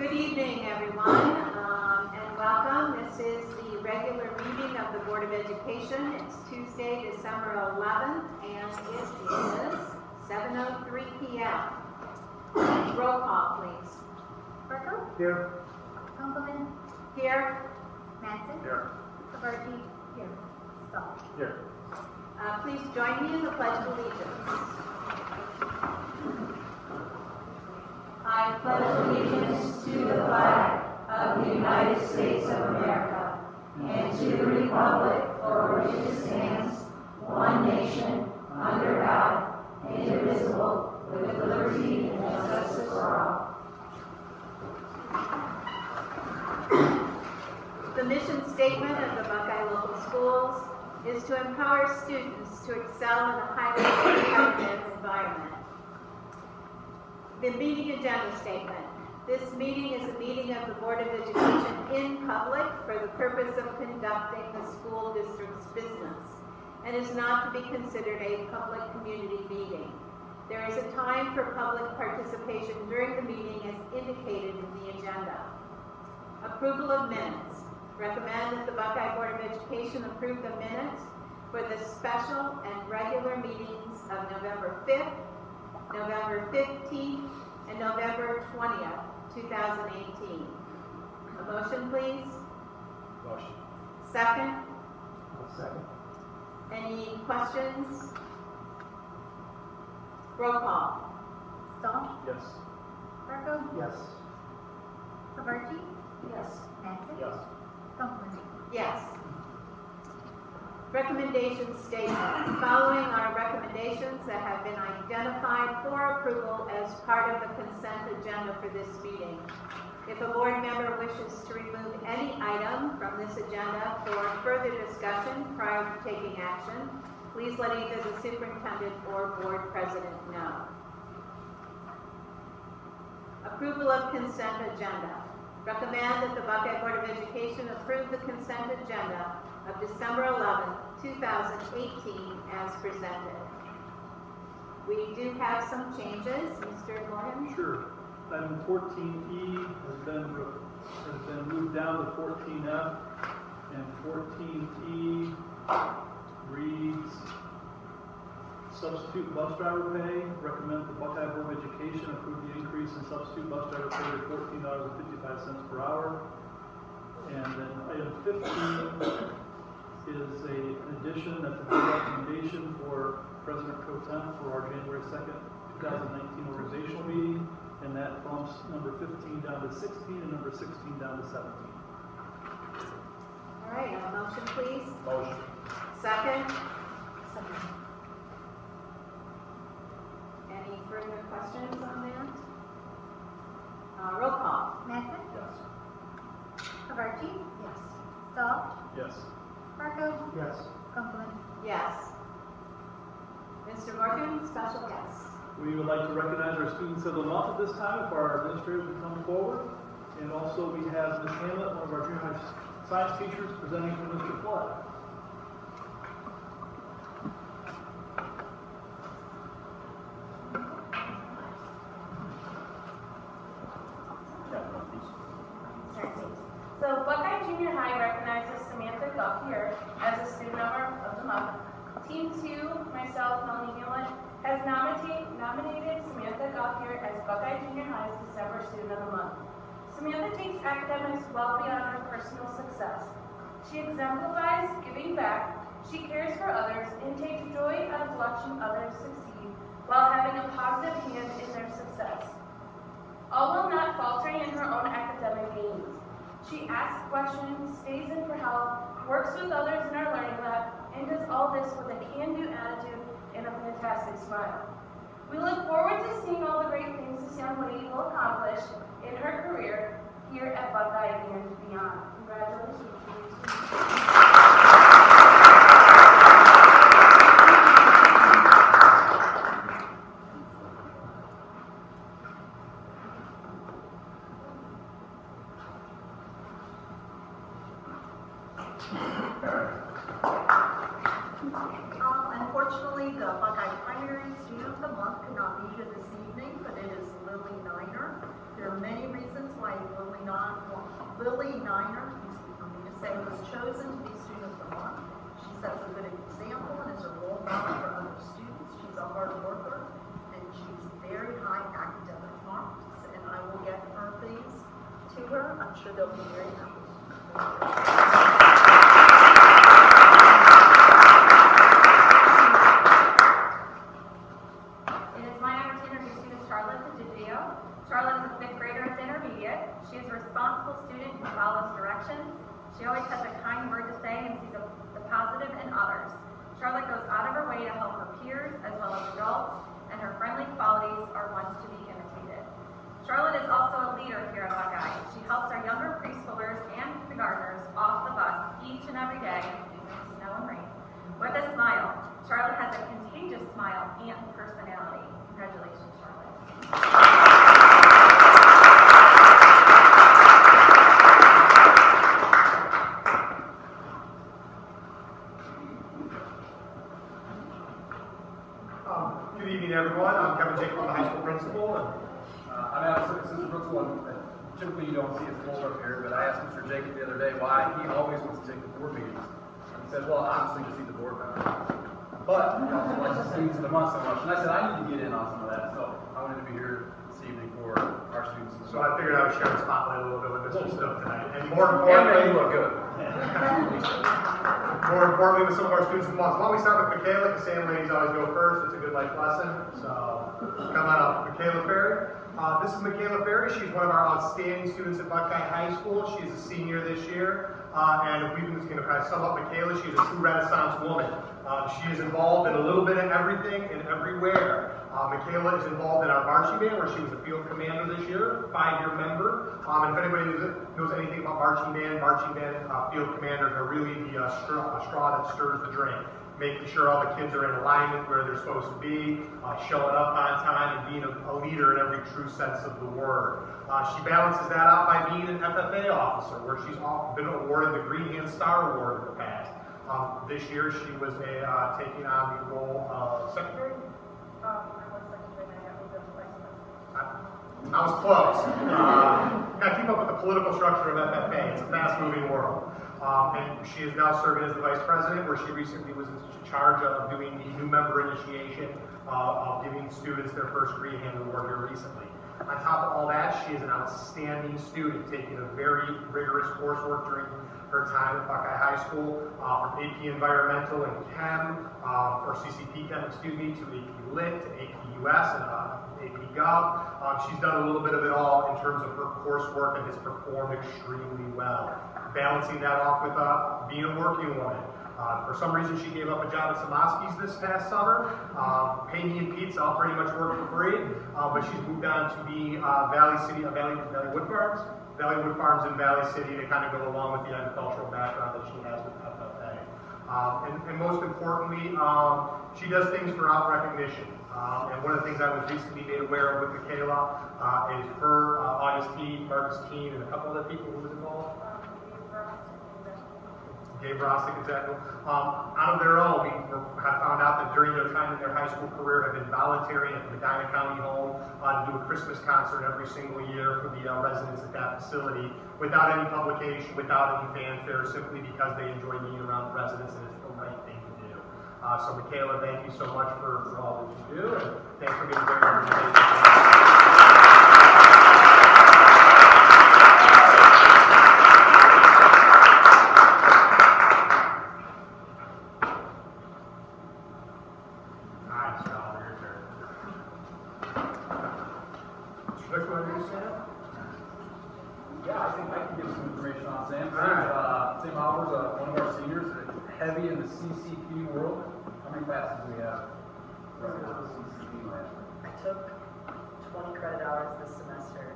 Good evening, everyone, and welcome. This is the regular meeting of the Board of Education. It's Tuesday, December 11th, and it is 7:03 p.m. Roll call, please. Burko? Here. Kunkelman? Here. Madsen? Here. Savarti? Here. Stahl? Here. Please join me in the Pledge of Allegiance. I pledge allegiance to the flag of the United States of America and to the republic for which it stands, one nation, under God, indivisible, with liberty and justice for all. The mission statement of the Buckeye Local Schools is to empower students to excel in a highly competitive environment. The meeting agenda statement. This meeting is a meeting of the Board of Education in public for the purpose of conducting the school district's business and is not to be considered a public community meeting. There is a time for public participation during the meeting as indicated in the agenda. Approval of minutes. Recommend that the Buckeye Board of Education approve the minutes for the special and regular meetings of November 5th, November 15th, and November 20th, 2018. A motion, please. Motion. Second. Second. Any questions? Roll call. Stahl? Yes. Burko? Yes. Savarti? Yes. Madsen? Yes. Kunkelman? Yes. Recommendation statement. Following are recommendations that have been identified for approval as part of the consent agenda for this meeting. If a board member wishes to remove any item from this agenda for further discussion prior to taking action, please let either the superintendent or board president know. Approval of consent agenda. Recommend that the Buckeye Board of Education approve the consent agenda of December 11th, 2018 as presented. We do have some changes. Mr. Morgan? Sure. Item 14E has been moved down to 14F, and 14E reads substitute bus driver pay. Recommend the Buckeye Board of Education approve the increase in substitute bus driver pay to $14.55 per hour. And then item 15 is an addition at the board recommendation for President Pro Tem for our January 2nd, 2019 organizational meeting, and that bumps number 15 down to 16 and number 16 down to 17. All right, a motion, please. Motion. Second. Any further questions on that? Roll call. Madsen? Yes. Savarti? Yes. Stahl? Yes. Burko? Yes. Kunkelman? Yes. Mr. Morgan, special guest. We would like to recognize our students of the month at this time if our administrators would come forward. And also we have Ms. Hamlet, one of our junior high science teachers, presenting for Mr. Flood. So Buckeye Junior High recognizes Samantha Gauthier as a student of the month. Team 2, myself, Melanie Hamlet, has nominated Samantha Gauthier as Buckeye Junior High's December Student of the Month. Samantha takes academics well beyond her personal success. She exemplifies giving back, she cares for others, and takes joy out of watching others succeed while having a positive hand in their success. All while not faltering in her own academic gains. She asks questions, stays in for help, works with others in our learning lab, and does all this with a can-do attitude and a fantastic smile. We look forward to seeing all the great things this young lady will accomplish in her career here at Buckeye and beyond. Congratulations. Unfortunately, the Buckeye primary student of the month could not be here this evening, but it is Lily Niner. There are many reasons why Lily Niner, easy for me to say, was chosen to be student of the month. She sets a good example and is a role model for other students. She's a hard worker and she's very high academic marks, and I will get her things to her. I'm sure they'll be very happy. It is my honor to introduce you to Charlotte DeGio. Charlotte is a fifth grader at the intermediate. She is a responsible student who follows directions. She always has a kind word to say and sees the positive in others. Charlotte goes out of her way to help her peers as well as adults, and her friendly qualities are ones to be imitated. Charlotte is also a leader here at Buckeye. She helps our younger preschoolers and kindergartners off the bus each and every day, even in snow and rain. With a smile, Charlotte has a contagious smile and personality. Congratulations, Charlotte. Good evening, everyone. I'm Kevin Jacob, the high school principal, and I'm an assistant principal, and typically you don't see it full up here, but I asked Mr. Jacob the other day why he always wants to take the board meetings. And he said, well, honestly, to see the board members. But he also likes the students of the month so much. And I said, I need to get in on some of that, so I wanted to be here this evening for our students. so I figured I would share the spotlight a little bit with Mr. Stowe tonight. And more And make you importantly, look good. with some of our students of the month. Why don't we start with Michaela, because Sam ladies always go first. It's a good life lesson. So come on up, Michaela Ferry. This is Michaela Ferry. She's one of our outstanding students at Buckeye High School. She's a senior this year. And if we can just kind of sum up Michaela, she's a true Renaissance woman. She is involved in a little bit of everything and everywhere. Michaela is involved in our marching band, where she was a field commander this year, 5-year member. And if anybody knows anything about marching band field commanders are really the straw that stirs the drink. Making sure all the kids are in alignment where they're supposed to be, showing up on time, and being a leader in every true sense of the word. She balances that out by being an FFA officer, where she's been awarded the Green Hand Star Award in the past. This year she was taking on the role of secretary. I was close. Got to keep up with the political structure of FFA. It's a fast-moving world. And she is now serving as the vice president, where she recently was in charge of doing the new member initiation of giving students their first Green Hand Award here recently. On top of all that, she is an outstanding student, taking a very rigorous coursework during her time at Buckeye High School, from AP Environmental and Chem, or CCP Chem, excuse me, to AP Lit, to AP US, and AP Gov. She's done a little bit of it all in terms of her coursework and has performed extremely well. Balancing that off with being a working woman. For some reason, she gave up a job at Samoski's this past summer. Pay me in pizza, I'll pretty much work for free. But she's moved on to be Valleywood Farms. Valleywood Farms in Valley City to kind of go along with the agricultural background that she has with FFA. And most importantly, she does things for out recognition. And one of the things I was recently made aware of with Michaela is her, Augustine, Marcus Keene, and a couple other people who was involved. Gabe Rostick, exactly. Out of their own, we have found out that during their time in their high school career have been volunteering at the Medina County Home to do a Christmas concert every single year for the residents at that facility without any publication, without any fanfare, simply because they enjoy being around the residents and it's the right thing to do. So Michaela, thank you so much for all that you do, and thanks for being very representation. Yeah, I think I can give some information on Sam. Sam Albers, one of our seniors, heavy in the CCP world. How many classes do we have right now? CCP last year? I took 20 credit hours this semester,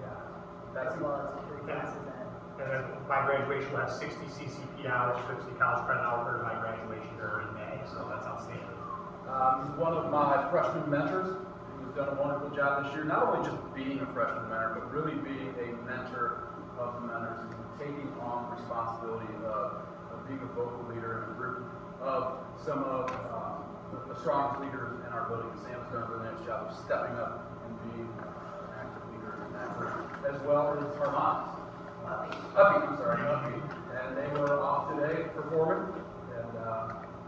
as well as 3 classes in. And then my graduation will have 60 CCP hours, 60 college credit hours for my graduation during May, so that's outstanding. He's one of my freshman mentors. He's done a wonderful job this year, not only just being a freshman mentor, but really being a mentor of the mentors and taking on the responsibility of being a vocal leader in a group of some of the strongest leaders in our building. Sam has done a really nice job of stepping up and being an active leader in that group, as well as her moms. Uppy, I'm sorry, Uppy. And they were off today performing, and I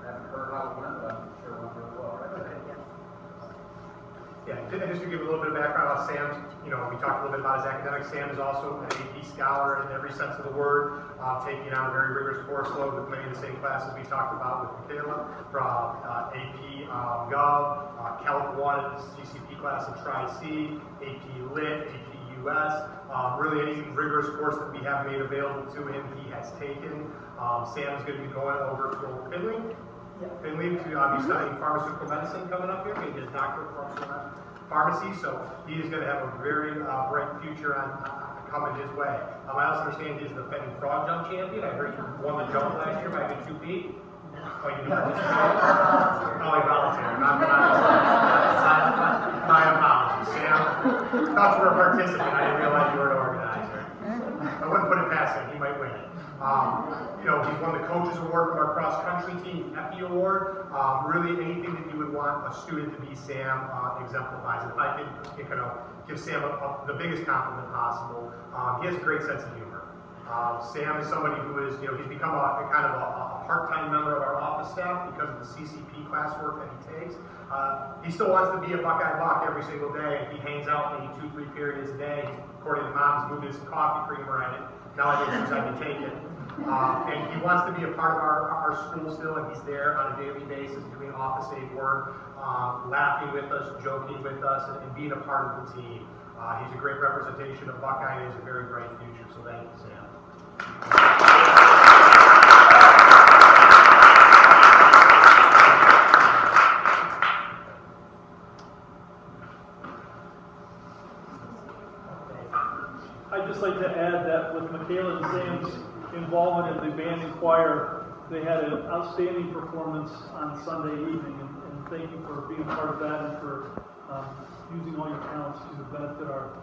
haven't heard how it went, but I'm sure it went really well, right? Yeah, and just to give a little bit of background on Sam, we talked a little bit about his academics. Sam is also an AP scholar in every sense of the word, taking on a very rigorous course load with many of the same classes we talked about with Michaela, from AP Gov, Calc 1, CCP class of Tri-C, AP Lit, AP US, really any rigorous course that we have made available to him, he has taken. Sam is going to be going over to Finley. Finley to be studying pharmaceutical medicine coming up here, getting his doctorate of pharmacy, so he is going to have a very bright future coming his way. I also understand he's the defending frog jump champion. I heard he won the jump last year by 2 feet. Oh, you know he volunteered. My apologies, Sam. Thought you were a participant. I didn't realize you were an organizer. I wouldn't put it past him. He might win it. He's won the Coaches Award from our cross-country team, the EPI Award. Really anything that you would want a student to be, Sam exemplifies. If I could give Sam the biggest compliment possible, he has a great sense of humor. Sam is somebody who is, he's become a kind of a part-time member of our office staff because of the CCP classwork that he takes. He still wants to be a Buckeye Buck every single day. He hangs out maybe 2-3 periods a day. According to Mom, he's moved in some coffee creamer in it. Nowadays, since I can take it. And he wants to be a part of our school still, and he's there on a daily basis doing office aid work, laughing with us, joking with us, and being a part of the team. He's a great representation of Buckeye and has a very bright future, so thank you, Sam. I'd just like to add that with Michaela and Sam's involvement in the band and choir, they had an outstanding performance on Sunday evening, and thank you for being part of that and for using all your talents to benefit our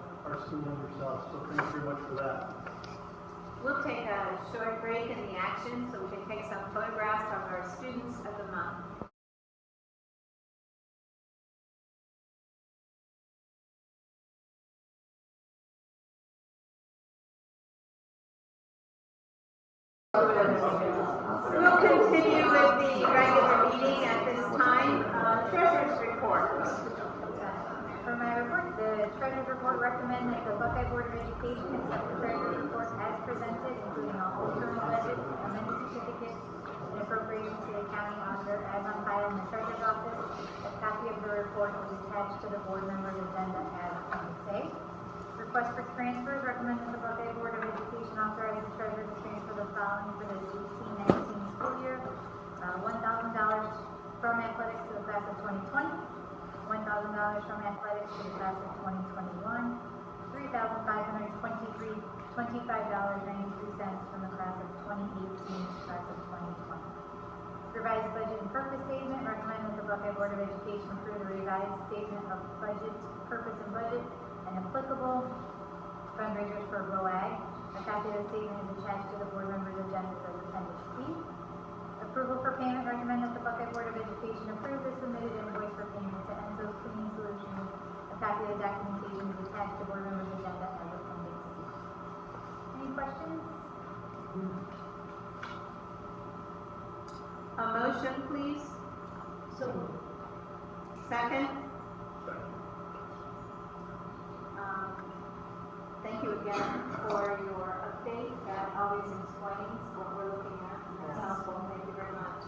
school and yourselves. So thanks very much for that. We'll take a short break in the action so we can take some photographs of our students of the month. We'll continue with the regular meeting at this time. Treasurer's report. For my report, the Treasurer's report recommends that the Buckeye Board of Education accept the Treasurer's report as presented, including all internal budgets, amended certificates, and appropriations to the accounting auditor as on file in the Treasurer's office. A copy of the report is attached to the board member's agenda as Appendix A. Request for transfers, recommend that the Buckeye Board of Education authorize the treasurer to transfer the following for the 18-19 school year. $1,000 from athletics to the class of 2020, $1,000 from athletics to the class of 2021, $3,525.92 from the class of 2018 to the class of 2020. Revised budget and purpose statement, recommend that the Buckeye Board of Education approve the revised statement of budget, purpose and budget, and applicable fundraisers for BOAG. A copy of the statement is attached to the board members' agenda as Appendix B. Approval for payment, recommend that the Buckeye Board of Education approve the submitted invoice for payment to Enzo's Cleaning Solutions. A copy of the documentation is attached to board members' agenda as Appendix C. Any questions? A motion, please. So, Second. Thank you again for your update. That always explains what we're looking at. That's helpful. Thank you very much.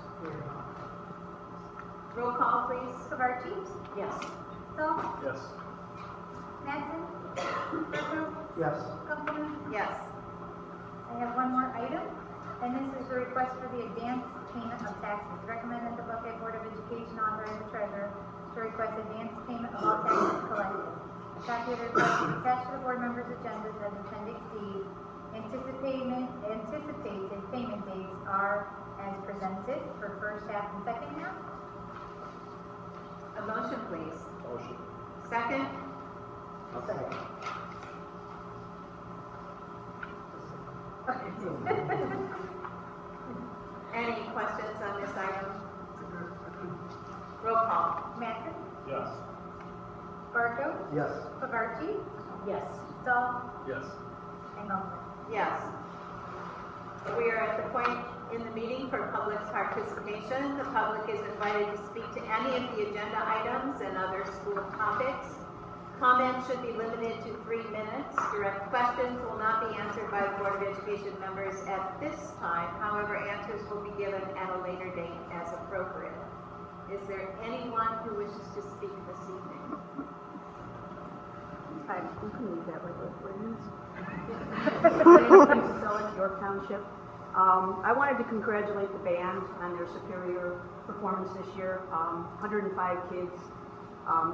Roll call, please. Savarchi? yes. Stahl? Yes. Madsen? Berko? Yes. Compliment? Yes. I have one more item, and this is a request for the advance payment of taxes. Recommend that the Buckeye Board of Education authorize the treasurer to request advance payment of all taxes collected. A copy of the request is attached to the board members' agendas as Appendix D. Anticipated payment dates are as presented for first half and second half. A motion, please. Motion. Second. Second. Any questions on this item? Roll call. Mattson? Yes. Barco? Yes. Bagarchi? Yes. Stahl? Yes. And Mumpler? Yes. We are at the point in the meeting for public participation. The public is invited to speak to any of the agenda items and other school topics. Comments should be limited to 3 minutes. Direct questions will not be answered by the Board of Education members at this time. However, answers will be given at a later date as appropriate. Is there anyone who wishes to speak this evening? Hi, you can leave that right there, please. My name is Priscilla, York Township. I wanted to congratulate the band on their superior performance this year. 105 kids.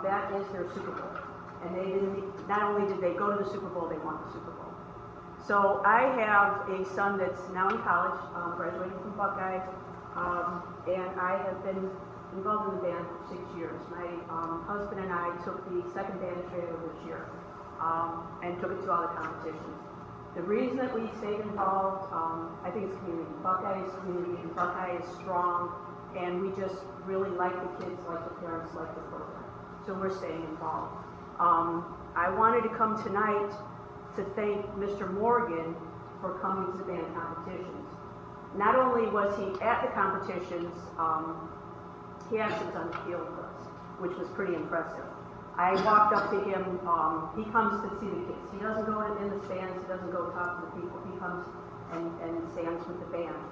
That is their Super Bowl. And they didn't, not only did they go to the Super Bowl, they won the Super Bowl. So I have a son that's now in college, graduating from Buckeye, and I have been involved in the band for 6 years. My husband and I took the second band trailer this year and took it to all the competitions. The reason that we stayed involved, I think it's community. Buckeye is community, and Buckeye is strong, and we just really like the kids, like the parents, like the program. So we're staying involved. I wanted to come tonight to thank Mr. Morgan for coming to the band competitions. Not only was he at the competitions, he actually was on the field with us, which was pretty impressive. I walked up to him, he comes to see the kids. He doesn't go in the stands, he doesn't go talk to the people. He comes and stands with the band.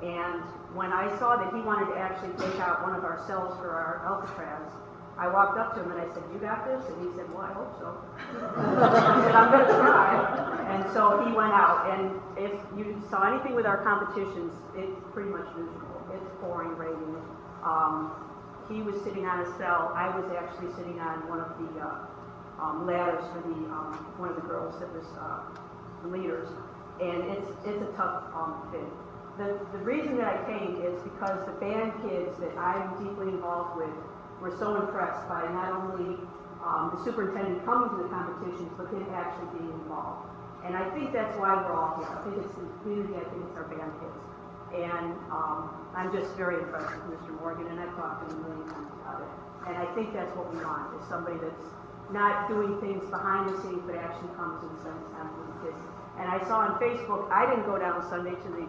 And when I saw that he wanted to actually take out one of our cells for our Alcatraz, I walked up to him and I said, "You got this?" And he said, "Well, I hope so." I said, "I'm going to try." And so he went out. And if you saw anything with our competitions, it's pretty much miserable. It's pouring raining. He was sitting on a cell. I was actually sitting on one of the ladders for the one of the girls that was the leaders. And it's a tough fit. The reason that I came is because the band kids that I'm deeply involved with were so impressed by not only the superintendent coming to the competitions, but him actually being involved. And I think that's why we're all here. I think it's the community, I think it's our band kids. And I'm just very impressed with Mr. Morgan, and I've talked to him a million times about it. And I think that's what we want, is somebody that's not doing things behind the scenes, but actually comes and spends time with the kids. And I saw on Facebook, I didn't go down Sunday to the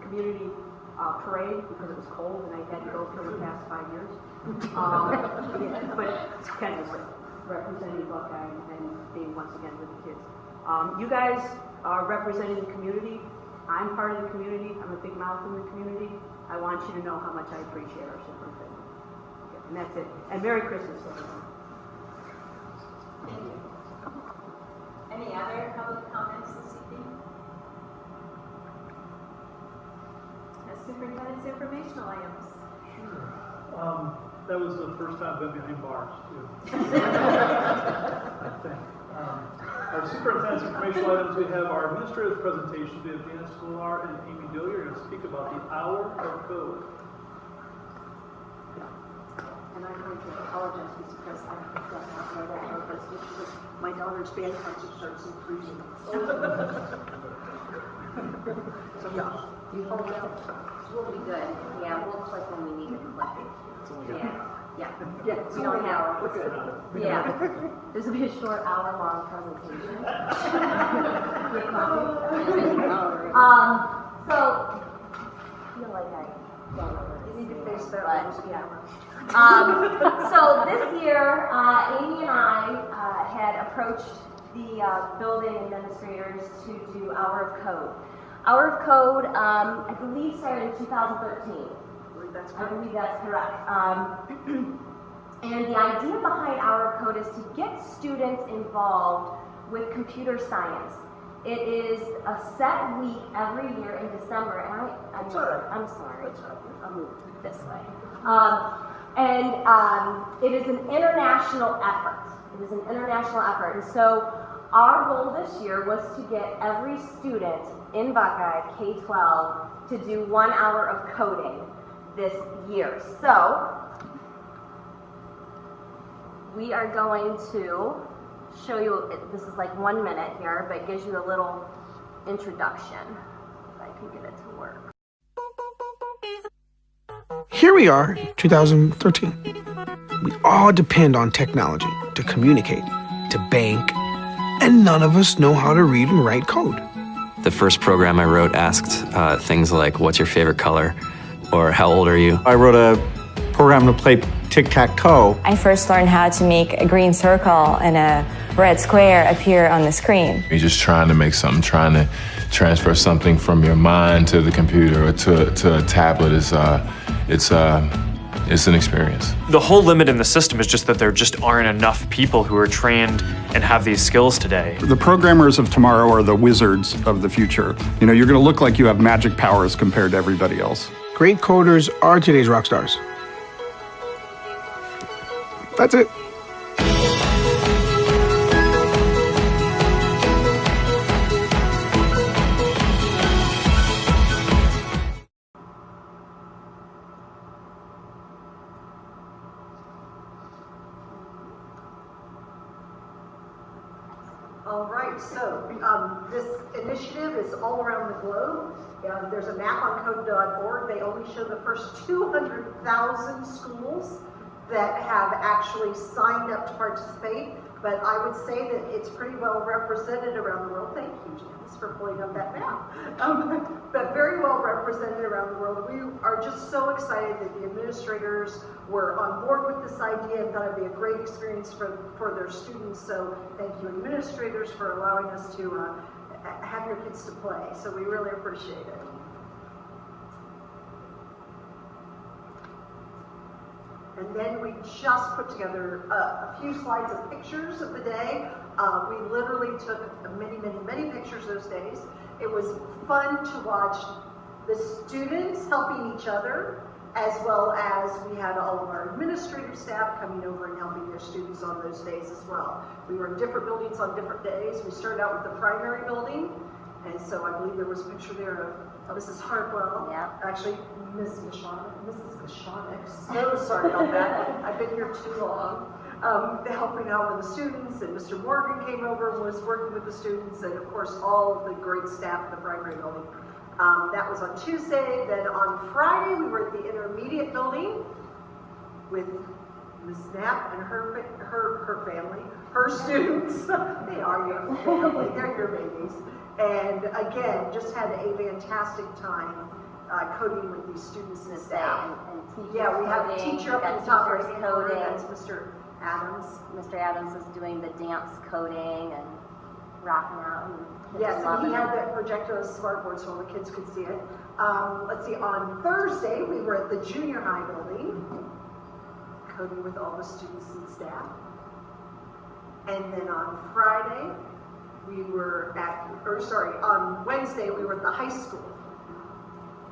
community parade because it was cold and I had to go for the past 5 years. But Ken was representing Buckeye and being once again with the kids. You guys are representing the community. I'm part of the community. I'm a big mouth in the community. I want you to know how much I appreciate our superintendent. Okay, and that's it. And Merry Christmas, everyone. Thank you. Any other public comments this evening? Superintendent's informational items. Sure. That was the first time I've been behind bars, too. I think. Our superintendent's informational items, we have our administrative presentations. We have Janice Solar and Amy Dillier going to speak about the hour of code. And I'm going to apologize, Mr. President, I forgot to know that purpose, which was my daughter's band concert starts in 3 minutes. So, yeah, you hold out. We'll be good. Yeah, we'll click when we need to click. Yeah. Yeah, We don't have. we're good. Yeah. This will be a short hour-long presentation. So, I feel like I don't know what to You need to say, face that but, one. yeah. So this year, Amy and I had approached the building administrators to do Hour of Code. Hour of Code, I believe, started in 2013. I believe that's correct. And the idea behind Hour of Code is to get students involved with computer science. It is a set week every year in December, and I'm sorry, I'll move this way. It is an international effort. It is an international effort, and so our goal this year was to get every student in Buckeye, K-12, to do 1 hour of coding this year. So, we are going to show you, this is like 1 minute here, but it gives you a little introduction. If I can get it to work. Here we are, 2013. We all depend on technology to communicate, to bank, and none of us know how to read and write code. The first program I wrote asked things like, what's your favorite color? Or how old are you? I wrote a program to play tic-tac-toe. I first learned how to make a green circle and a red square appear on the screen. You're just trying to make something, trying to transfer something from your mind to the computer or to a tablet it's an experience. The whole limit in the system is just that there just aren't enough people who are trained and have these skills today. The programmers of tomorrow are the wizards of the future. You know, you're going to look like you have magic powers compared to everybody else. Great coders are today's rock stars. That's it. All right, so this initiative is all around the globe. There's a map on code.org. They only show the first 200,000 schools that have actually signed up to participate, but I would say that it's pretty well represented around the world. Thank you, Janice, for pulling up that map. But very well represented around the world. We are just so excited that the administrators were on board with this idea and thought it'd be a great experience for their students. So thank you, administrators, for allowing us to have your kids to play. So we really appreciate it. And then we just put together a few slides of pictures of the day. We literally took many, many, many pictures those days. It was fun to watch the students helping each other, as well as we had all of our administrative staff coming over and helping their students on those days as well. We were in different buildings on different days. We started out with the primary building, and so I believe there was a picture there of Mrs. Hartwell. Yeah. Actually, Mrs. Gashonic. So sorry about that. I've been here too long. Helping out with the students, and Mr. Morgan came over and was working with the students, and of course all of the great staff at the primary building. That was on Tuesday. Then on Friday, we were at the intermediate building with Ms. Knapp and her family, her students. They are your family, they're your babies. And again, just had a fantastic time coding with these students and staff. And Yeah, we have a teacher up at the top right hand corner, coding. that's Mr. Adams. Mr. Adams is doing the dance coding and rocking out. And Yes, and he loving had it. that projector on the smartboard so all the kids could see it. Let's see, on Thursday, we were at the junior high building, coding with all the students and staff. And then on Friday, on Wednesday, we were at the high school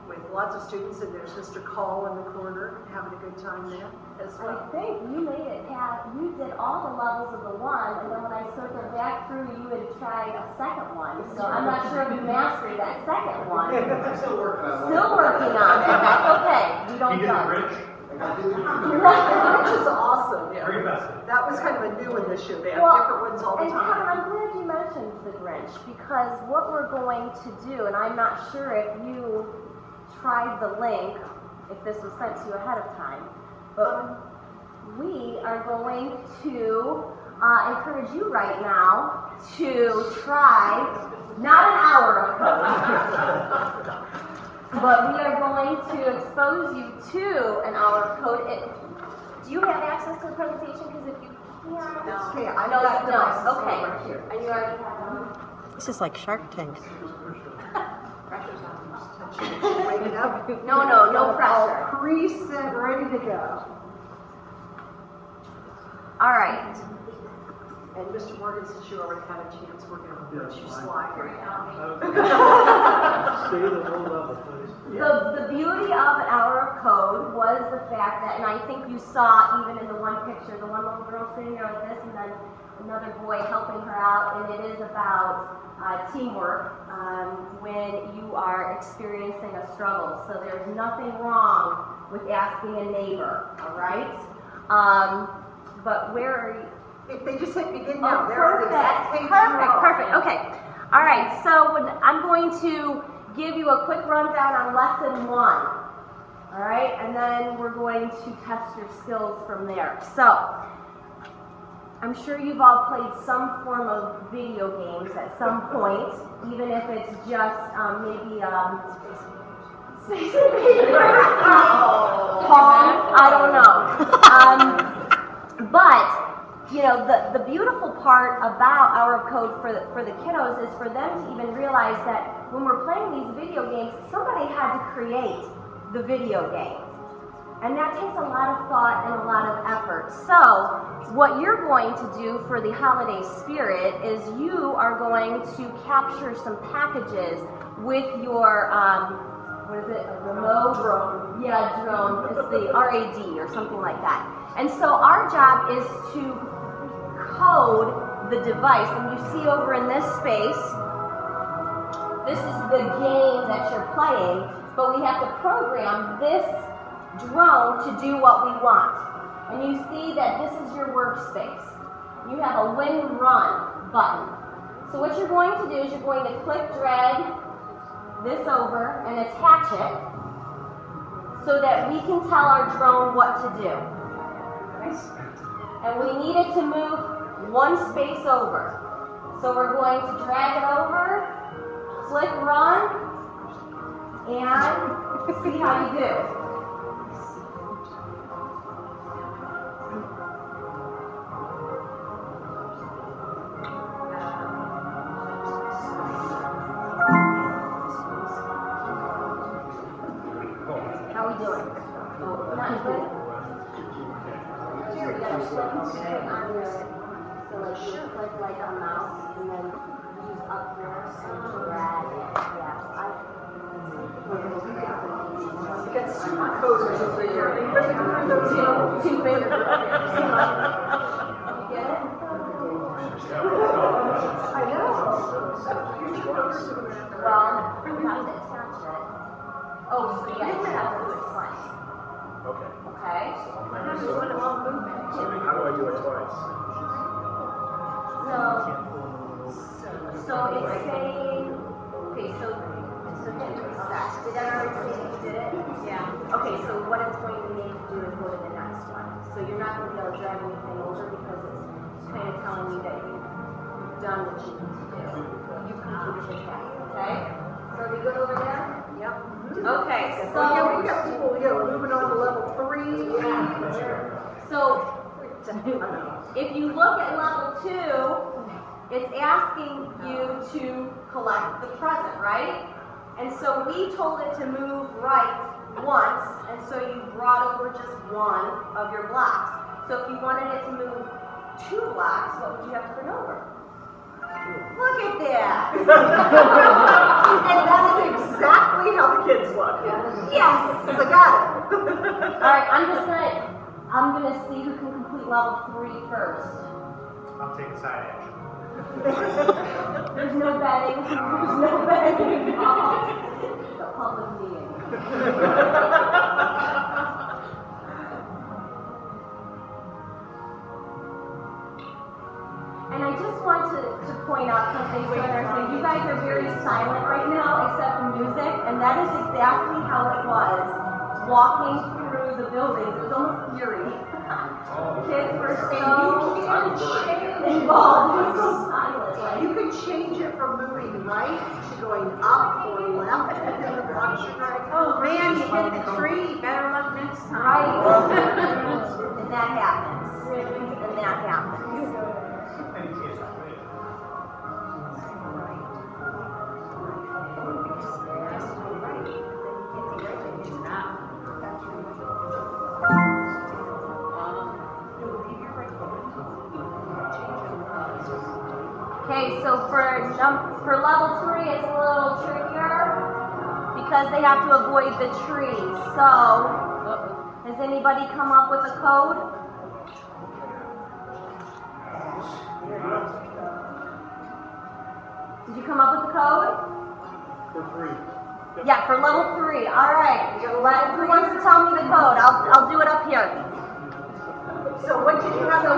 with lots of students, and there's Mr. Call in the corner having a good time there as I well. think you made it past, you did all the levels of the one, and then when I circled back through, you had tried a second one. So I'm not sure if you mastered that second one. I'm still working on it. Still working on it, that's okay. We don't He did the judge. bridge. Which is awesome. Very festive. That was kind of a new one this year. They have Well, different ones all the and Kevin, time. I'm glad you mentioned the Grinch, because what we're going to do, and I'm not sure if you tried the link, if this was sent to you ahead of time, but we are going to encourage you right now to try, not an hour of code, but we are going to expose you to an hour of code. Do you have access to the presentation? Because if you can't, Okay, I've got devices okay, right here. and you already have them. This is like Shark Tank. Waking up. No pressure. All preset, ready to go. All right. And Mr. Morgan, since you already had a chance, we're going to let you slide right now. Stay at a low level, please. The beauty of an hour of code was the fact that, and I think you saw even in the one picture, the one little girl sitting there like this, and then another boy helping her out, and it is about teamwork when you are experiencing a struggle. So there's nothing wrong with asking a neighbor, all right? But where are you? If they just hit begin now, they're on the exact page. Perfect. Okay. All right. So I'm going to give you a quick rundown on lesson 1 All right, and then we're going to test your skills from there. So, I'm sure you've all played some form of video games at some point, even if it's just maybe Space Invaders, Pong, I don't know. But you know, the beautiful part about Hour of Code for the kiddos is for them to even realize that when we're playing these video games, somebody had to create the video game. And that takes a lot of thought and a lot of effort. So, what you're going to do for the holiday spirit is you are going to capture some packages with your, what is it, a remote? Drone. Yeah, drone. It's the RAD or something like that. And so our job is to code the device. And you see over in this space, this is the game that you're playing, but we have to program this drone to do what we want. And you see that this is your workspace. You have a win run button. So what you're going to do is you're going to click drag this over and attach it so that we can tell our drone what to do. And we need it to move one space over. So we're going to drag it over, click run, and see how you do. How are we doing? Not good? Here, you gotta click on your, so like a mouse, and then use up here, so drag it, yeah. You got super coders over here. Two fingers. You get it? I know. Well, we have to attach it. Oh, so you guys have to do it twice. Okay. Okay? How do I do it twice? So it's saying, okay, so hit reset. Did that already say that you did it? Yeah. Okay, so what it's going to need to do is go to the next one. So you're not going to be able to drag anything over because it's kind of telling you that you've done what you need to do. You completed the task, okay? So are we good over there? Yep. Okay, so Yeah, we got people, moving on to level 3. So if you look at level 2, it's asking you to collect the present, right? And so we told it to move right once, and so you brought over just one of your blocks. So if you wanted it to move 2 blocks, what would you have to bring over? Look at that! And that is exactly how the kids look. Yes! I got it. Alright, I'm gonna see who can complete level 3 first. I'm taking side action. There's no betting. There's no betting involved. It's a public meeting. And I just want to point out something so that you guys are very silent right now except for music, and that is exactly how it was walking through the buildings. It was almost eerie. Kids were so involved. It was so silent. You can change it from moving right to going up or left in the function right. Oh man, you hit the tree. Better luck next time. Right. And that happens. And that happens. Okay, so for level 3, it's a little trickier because they have to avoid the tree. So, has anybody come up with a code? Did you come up with the code? For 3. Yep. Yeah, for level 3. All right. Who wants to tell me the code? I'll do it up here. So what did you have to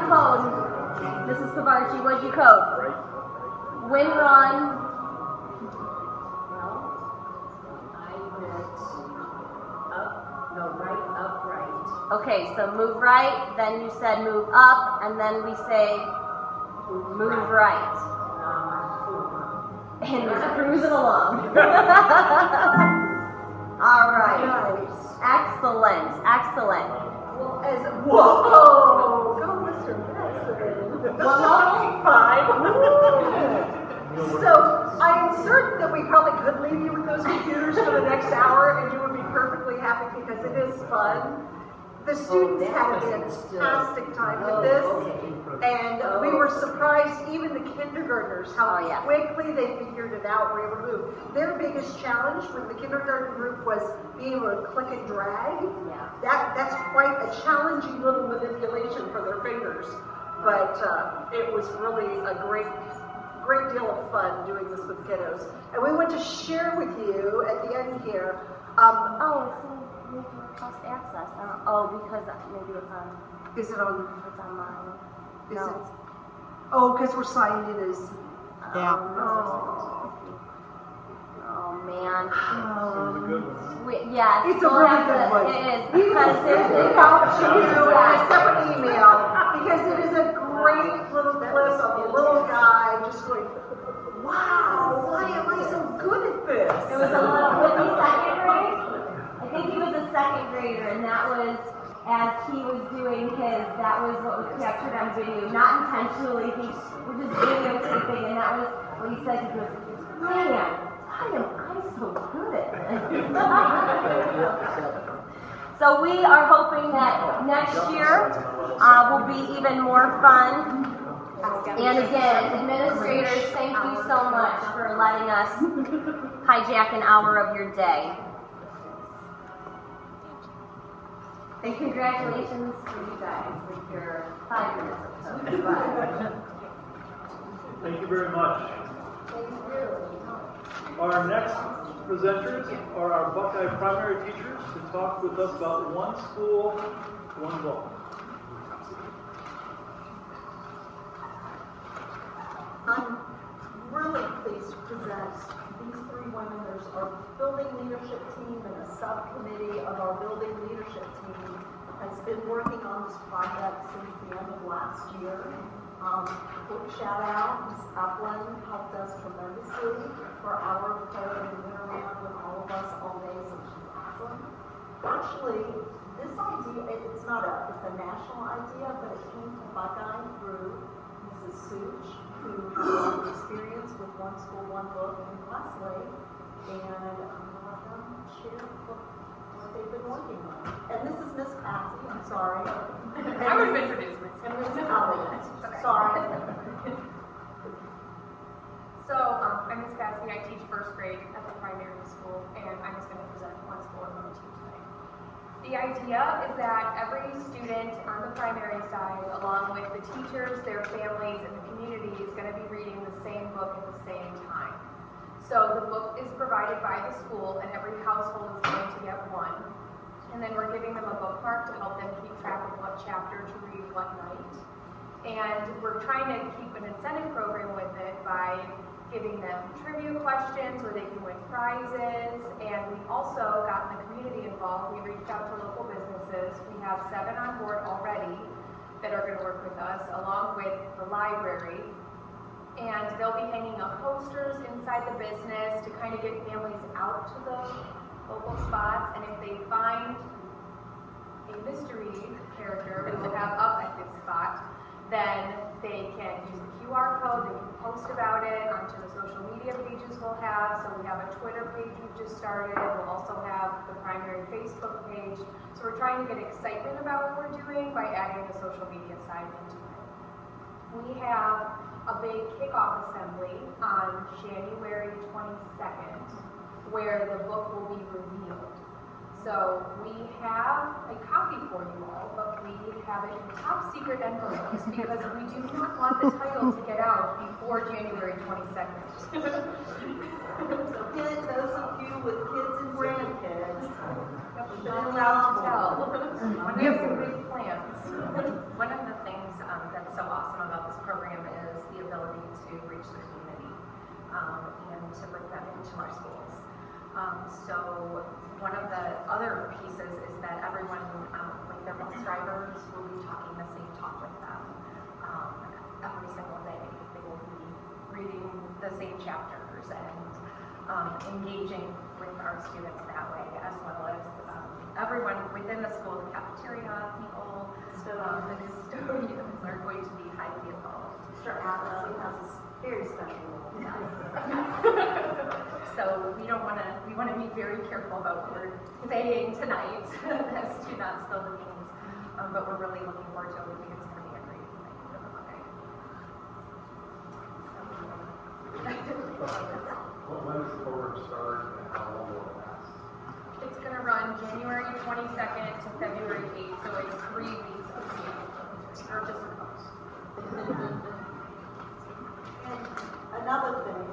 code? Mrs. Kavarchi, what did you code? Win run. Okay, so move right, then you said move up, and then we say move right. And you're cruising along. All right. Excellent, excellent. Well, whoa, go Mr. Benson. Well, 5. So I'm certain that we probably could leave you with those computers for the next hour and you would be perfectly happy because it is fun. The students had a fantastic time with this, and we were surprised, even the kindergartners, how quickly they figured it out, were able to move. Their biggest challenge with the kindergarten group was being able to click and drag. That's quite a challenging little manipulation for their fingers, but it was really a great deal of fun doing this with kiddos. And we want to share with you at the end here. Cost access. Because maybe it's on. Is it on? It's on mine. Is No. it? Oh, because we're signed in as. Oh man. Yes. It's a we'll really have good to- one. It is We will because send there's it out to you in a separate email because it is a great little clip of a little guy just going, wow, why am I so good at this? It was a little. Was he second grade? I think he was a second grader, and that was as he was doing his. That was what was captured on video, not intentionally. He was just videotaping, and that was what he said. He goes, "Man, I'm so good at this." So we are hoping that next year will be even more fun. And again, administrators, thank you so much for letting us hijack an hour of your day. And congratulations to you guys with your 5 minutes of code. Thank you very much. Our next presenters are our Buckeye primary teachers to talk with us about one school, one book. I'm really pleased to present these 3 women. There's our building leadership team and a subcommittee of our building leadership team has been working on this project since the end of last year. Quick shout out, Ms. Upland helped us tremendously for our code and went around with all of us all day, so she's awesome. Actually, this idea, it's a national idea, but it came to Buckeye through Mrs. Such, who has a lot of experience with One School, One Book in Wesley, and I'm going to let them share what they've been working on. And this is Miss Patsy, I'm sorry. I would have introduced myself. And Miss Elliott, sorry. So, I'm Miss Patsy. I teach first grade at the primary school, and I'm just going to present One School, One Book tonight. The idea is that every student on the primary side, along with the teachers, their families, and the community, is going to be reading the same book at the same time. So the book is provided by the school, and every household is going to get one. And then we're giving them a bookmark to help them keep track of what chapter to read what night. And we're trying to keep an incentive program with it by giving them trivia questions where they can win prizes. And we've also gotten the community involved. We reached out to local businesses. We have 7 on board already that are going to work with us, along with the library. And they'll be hanging up posters inside the business to kind of get families out to the local spots. And if they find a mystery character we will have up at this spot, then they can use the QR code, they can post about it onto the social media pages we'll have. So we have a Twitter page we've just started. We'll also have the primary Facebook page. So we're trying to get excitement about what we're doing by adding the social media side into it. We have a big kickoff assembly on January 22nd, where the book will be revealed. So we have a copy for you all, but we have it in top secret envelopes because we do not want the title to get out before January 22nd. So those of you with kids and grandkids, We're not allowed to tell. We have some big plans. One of the things that's so awesome about this program is the ability to reach the community and to bring them into our schools. So one of the other pieces is that everyone, when their bus drivers will be talking the same talk with them every single day. They will be reading the same chapters and engaging with our students that way, as well as everyone within the school, the cafeteria people, the custodians are going to be highly involved. Mr. Atlas, who has a very special role. So we want to be very careful about what we're saying tonight as to not spill the beans. But we're really looking forward to it. We think it's going to be a great evening for the Buckeye. When does the program start and how long will it last? It's going to run January 22nd to February 8th, so it's 3 weeks of camp. Or just a month. And another thing,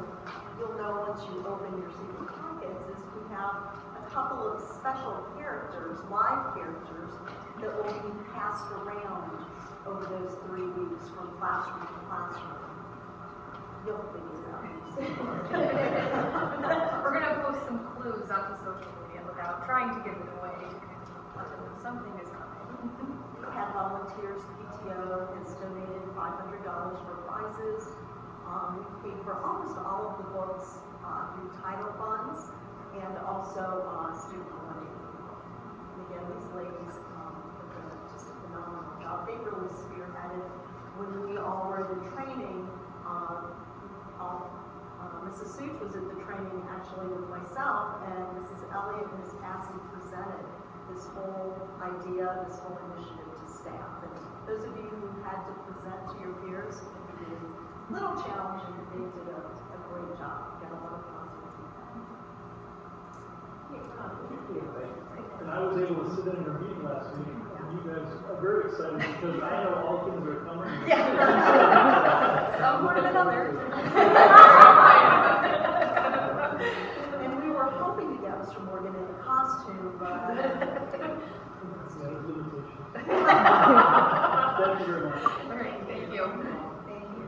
you'll know once you open your secret pockets, is we have a couple of special characters, live characters, that will be passed around over those 3 weeks from classroom to classroom. You'll figure it out. We're going to post some clues onto social media without trying to give it away. Something is coming. We have volunteers. PTO has donated $500 for prizes. We paid for almost all of the books through title funds and also student money. And again, these ladies have done just a phenomenal job. They really spearheaded when we all were in the training. Mrs. Such was at the training actually with myself, and Mrs. Elliott and Ms. Passy presented this whole idea, this whole initiative to staff. And those of you who had to present to your peers, it can be a little challenging, but they did a great job. Got a lot of positive feedback. And I was able to sit in your meeting last week, and you guys are very excited because I know all things are coming. Some more than others. And we were hoping to get Mr. Morgan in a costume, but There's limitations. Thank you very much. All right, thank you. thank you.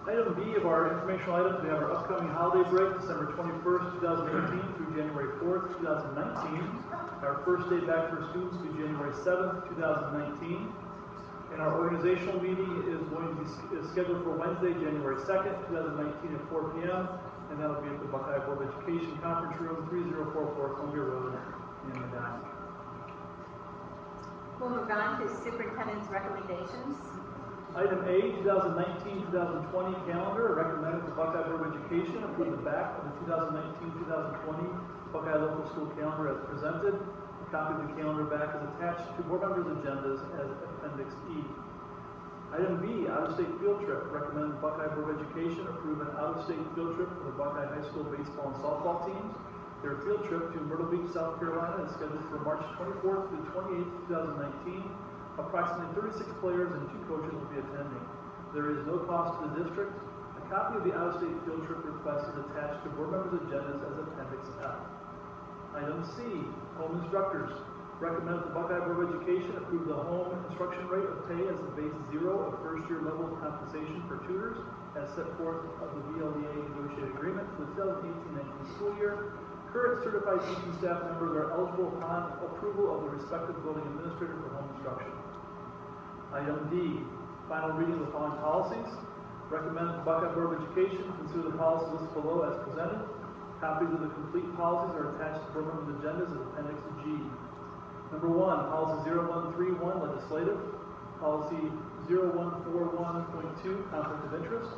Item B of our informational items, we have our upcoming holiday break, December 21st, 2018 through January 4th, 2019. Our first day back for students will be January 7th, 2019. And our organizational meeting is going to be scheduled for Wednesday, January 2nd, 2019 at 4 p.m. And that'll be at the Buckeye Board of Education Conference Room, 3044 Columbia Road in Medina. We'll move on to superintendent's recommendations. Item A, 2019-2020 calendar, recommended the Buckeye Board of Education approve the back of the 2019-2020 Buckeye Local School Calendar as presented. A copy of the calendar back is attached to board members' agendas as Appendix E. Item B, out-of-state field trip, recommended the Buckeye Board of Education approve an out-of-state field trip for the Buckeye High School baseball and softball teams. Their field trip to Myrtle Beach, South Carolina is scheduled for March 24th through 28th, 2019. Approximately 36 players and 2 coaches will be attending. There is no cost to the district. A copy of the out-of-state field trip request is attached to board members' agendas as Appendix F. Item C, home instructors. Recommend the Buckeye Board of Education approve the home instruction rate of pay as the base 0 of first-year level of compensation for tutors as set forth of the VLDA negotiated agreement for the 2018-19 school year. Current certified teaching staff members are eligible upon approval of the respective building administrator for home instruction. Item D, final reading of the following policies. Recommend the Buckeye Board of Education consider the policy list below as presented. Copies of the complete policies are attached to board members' agendas as Appendix G. Number 1, Policy 0131, Legislative. Policy 0141.2, Conflict of Interest.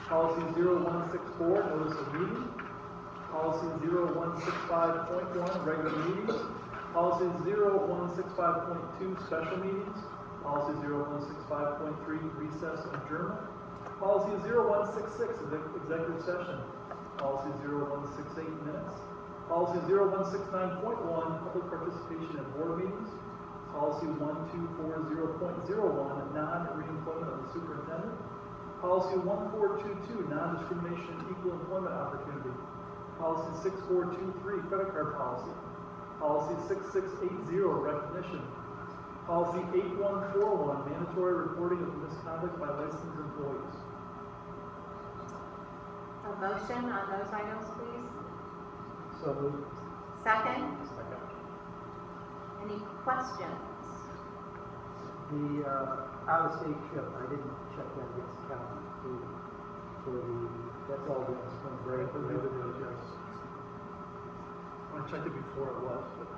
Policy 0164, Notice of Meeting. Policy 0165.1, Regular Meetings. Policy 0165.2, Special Meetings. Policy 0165.3, Recess and Adjournment. Policy 0166, Executive Session. Policy 0168, Minutes. Policy 0169.1, Public Participation in Board Meetings. Policy 1240.01, Non-Reemployment of the Superintendent. Policy 1422, Non-Discrimination and Equal Employment Opportunity. Policy 6423, Credit Card Policy. Policy 6680, Recognition. Policy 8141, Mandatory Reporting of Misconduct by Licensed Employees. A motion on those items, please. So moved. Second? Any questions? The out-of-state trip, I didn't check that against the calendar. That's all during spring break. I believe it is, yes. I checked it before it was, but.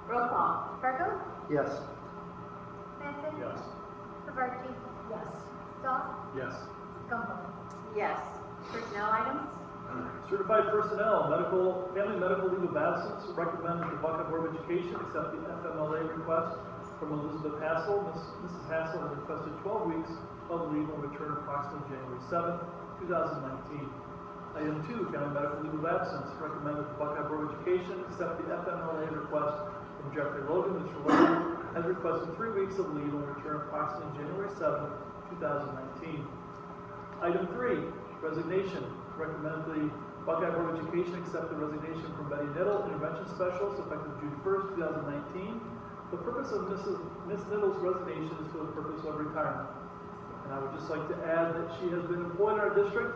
Roll call. Fargo, Yes. Hanson, Yes. Havarchi, Yes. Stahl, Yes. Gumbel. Yes. Personnel items? Certified personnel, family medical leave of absence, recommend that the Buckeye Board of Education accept the FMLA request from Elizabeth Hassel. Mrs. Hassel has requested 12 weeks of leave and will return approximately January 7, 2019. Item 2, family medical leave of absence, recommend that the Buckeye Board of Education accept the FMLA request from Jeffrey Logan. Mr. Logan has requested 3 weeks of leave and will return approximately January 7, 2019. Item 3, resignation. Recommend the Buckeye Board of Education accept the resignation from Betty Niddle, Intervention Specialist, effective June 1st, 2019. The purpose of Ms. Niddle's resignation is for the purpose of retirement. And I would just like to add that she has been employed in our district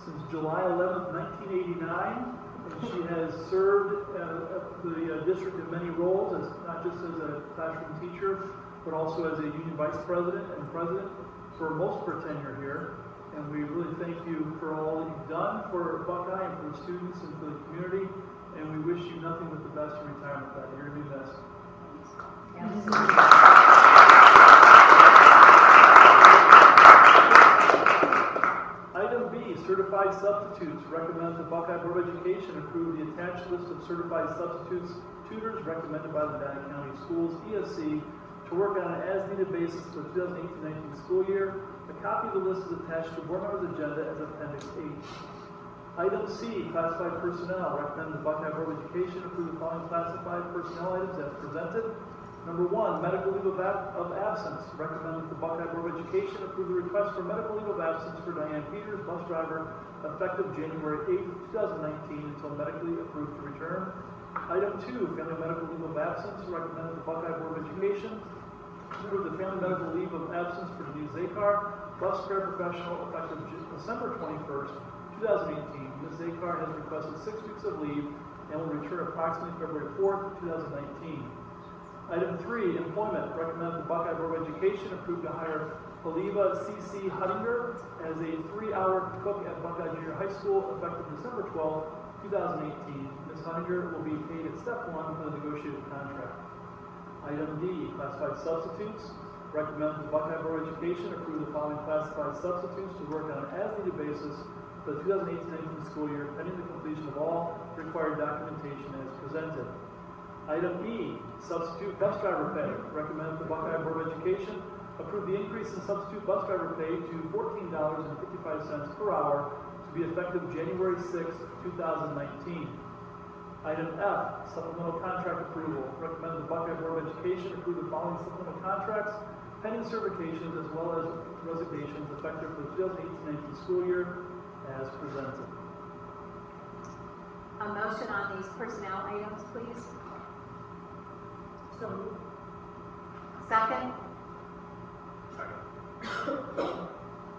since July 11th, 1989. And she has served the district in many roles, not just as a classroom teacher, but also as a union vice president and president for most of her tenure here. And we really thank you for all that you've done for Buckeye and for the students and for the community. And we wish you nothing but the best in retirement, Betty. You're going to be missed. Item B, certified substitutes. Recommend the Buckeye Board of Education approve the attached list of certified substitutes tutors recommended by the Medina County Schools ESC to work on an as-needed basis for the 2018-19 school year. A copy of the list is attached to the board members' agenda as Appendix H. Item C, classified personnel. Recommend the Buckeye Board of Education approve the following classified personnel items as presented. Number 1, medical leave of absence. Recommend that the Buckeye Board of Education approve the request for medical leave of absence for Diane Peters, bus driver, effective January 8, 2019 until medically approved to return. Item 2, family medical leave of absence. Recommend that the Buckeye Board of Education approve the family medical leave of absence for Denise Zakar, bus paraprofessional, effective December 21st, 2018. Ms. Zakar has requested 6 weeks of leave and will return approximately February 4th, 2019. Item 3, employment. Recommend the Buckeye Board of Education approve to hire Oliva C.C. Huttinger as a 3-hour cook at Buckeye Junior High School, effective December 12, 2018. Ms. Huttinger will be paid at step 1 for the negotiated contract. Item D, classified substitutes. Recommend the Buckeye Board of Education approve the following classified substitutes to work on an as-needed basis for the 2018-19 school year, pending the completion of all required documentation as presented. Item E, substitute bus driver pay. Recommend the Buckeye Board of Education approve the increase in substitute bus driver pay to $14.55 per hour to be effective January 6, 2019. Item F, supplemental contract approval. Recommend the Buckeye Board of Education approve the following supplemental contracts, pending certifications as well as resignations effective for the 2018-19 school year as presented. A motion on these personnel items, please. So moved. Second?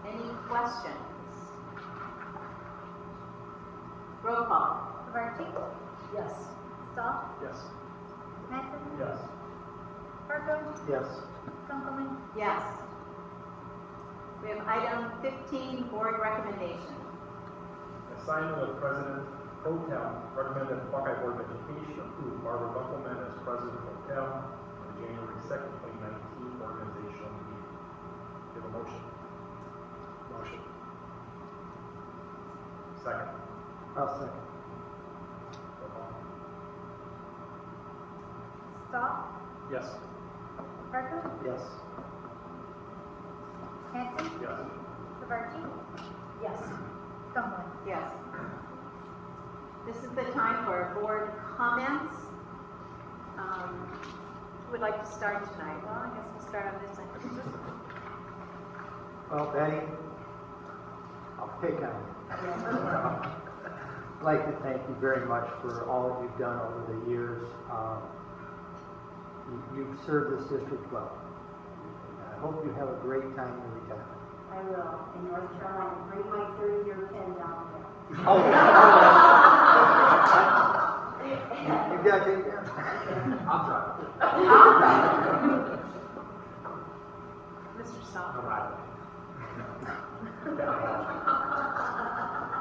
Any questions? Roll call. Havarchi, Yes. Stahl, Yes. Hanson, Yes. Fargo, Yes. Gumbel. Yes. We have item 15, board recommendation. Assignment of President Pro Tem. Recommend that the Buckeye Board of Education approve Barbara Buckelman as President Pro Tem for the January 2nd, 2019 organizational meeting. Give a motion. Motion. Second. I'll second. Stahl, Yes. Fargo, Yes. Hanson, Yes. Havarchi, Yes. Gumbel. Yes. This is the time for board comments. Who would like to start tonight? Well, I guess we'll start on this end. Well, Betty, I'll pick on you. I'd like to thank you very much for all that you've done over the years. You've served this district well. I hope you have a great time in retirement. I will, in North Carolina, bring my 30-year pin down there. Oh,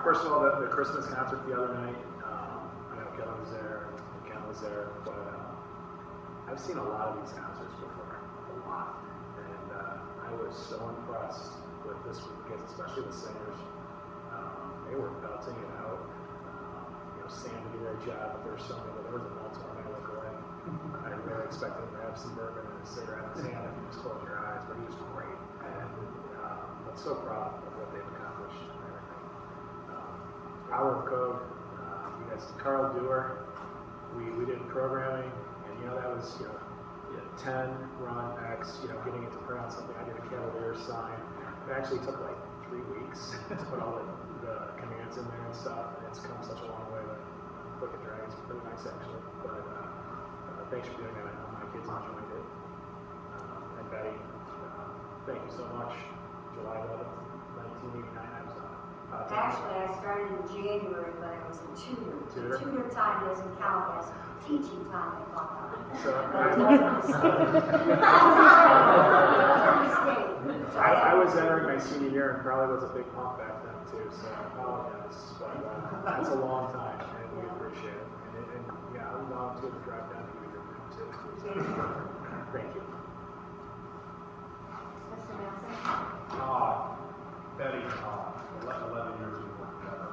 First of all, the Christmas concert the other night, I know Kelly was there, and Ken was there, but I've seen a lot of these concerts before, a lot. And I was so impressed with this group of kids, especially the singers. They were belting it out. Sam did a great job, but there's so many, there was a multi when I look away. I really expected him to have some bourbon and a cigarette in his hand if you just close your eyes, but he was great. And I'm so proud of what they've accomplished and everything. Hour of Code, you guys, Carl Dewar, we did programming, and that was, 10, run, X, getting it to print on something. I did a Cavalier sign. It actually took like 3 weeks to put all the commands in there and stuff, and it's come such a long way. Look at Dragon's pretty nice actually, but thanks for doing that. I know my kids enjoyed it. And Betty, thank you so much. July 11th, 1989, I was Actually, I started in January, but I was a tutor. Tutor time doesn't count as teaching time at Buckeye. I was entering my senior year and probably was a big pump back then too, so I apologize, but that's a long time, and we appreciate it. And yeah, I'm volunteer to drive down to your group too. Thank you. Mr. Manson? Betty, 11 years we worked together,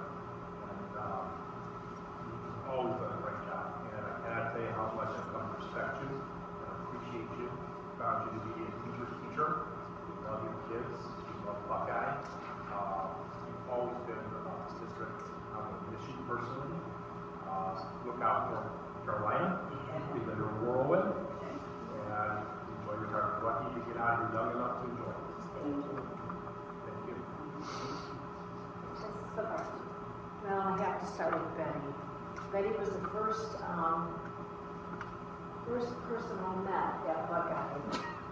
and you've always done a great job. And I cannot tell you how much I've come to respect you, and appreciate you, found you to be a teacher's teacher. We love your kids, we love Buckeye. You've always been about this district. I'm going to miss you personally. Look out for Carolina, because you're a whirlwind, and enjoy your time. You're lucky to get out here young enough to enjoy it. Thank you. Well, I have to start with Betty. Betty was the first person I met at Buckeye.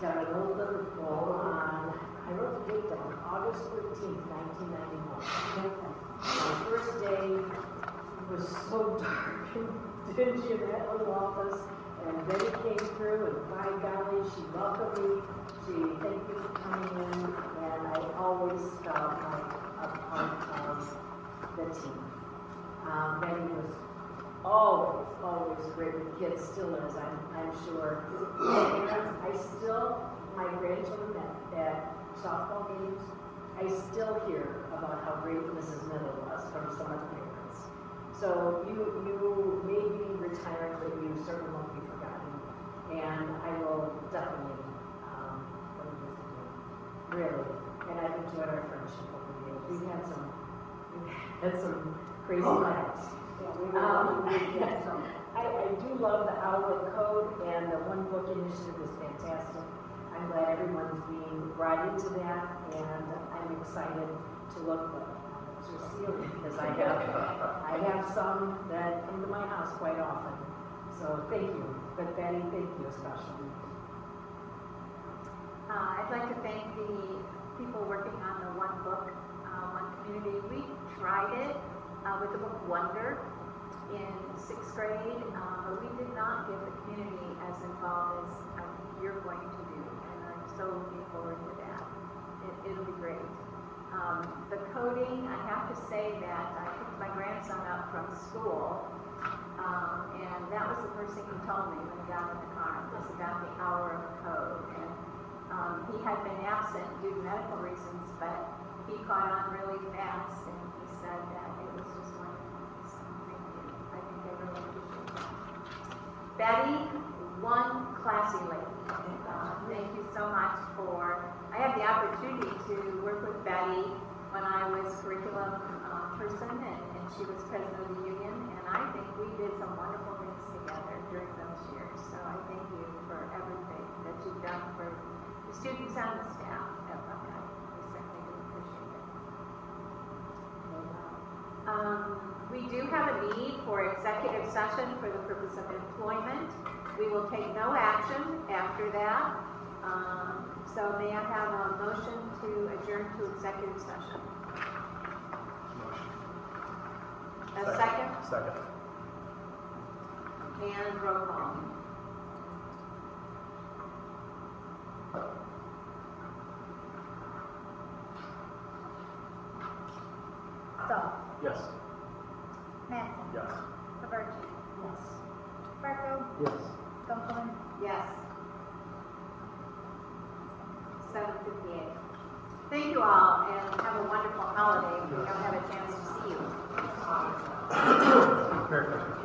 Done a little lyrical on, I wrote the date down, August 13th, 1991. My first day was so dark and dingy in that little office, and Betty came through, and by golly, she welcomed me. She thanked me for coming in, and I always felt like a part of the team. Betty was always great with kids, still is, I'm sure. And my grandchildren at softball games, I still hear about how great Mrs. Miller was from some of the parents. So you may be retiring, but you certainly won't be forgotten. And I will definitely really. And I've enjoyed our friendship over the years. We've had some crazy lives. I do love the Outlook Code, and the One Book Initiative is fantastic. I'm glad everyone's being brought into that, and I'm excited to look to ceiling because I have some that come to my house quite often. So thank you, but Betty, thank you especially. I'd like to thank the people working on the One Book, One Community. We tried it with the book Wonder in 6th grade, but we did not get the community as involved as you're going to do, and I'm so looking forward to that. It'll be great. The coding, I have to say that I picked my grandson up from school, and that was the first thing he told me when he got in the car, was about the hour of code. And he had been absent due to medical reasons, but he caught on really fast, and he said that it was just wonderful. So thank you. I think they really appreciate that. Betty, one classy lady. Thank you so much I had the opportunity to work with Betty when I was curriculum person, and she was president of the union, and I think we did some wonderful things together during those years. So I thank you for everything that you've done for the students and the staff at Buckeye. We certainly do appreciate it. We do have a need for executive session for the purpose of employment. We will take no action after that. So may I have a motion to adjourn to executive session? Motion. A second? Second. And roll call. Stahl. Yes. Mattson. Yes. Havarchi. Yes. Barco. Yes. Gunkelman. Yes. 7:58. Thank you all, and have a wonderful holiday if we don't have a chance to see you. Merry Christmas.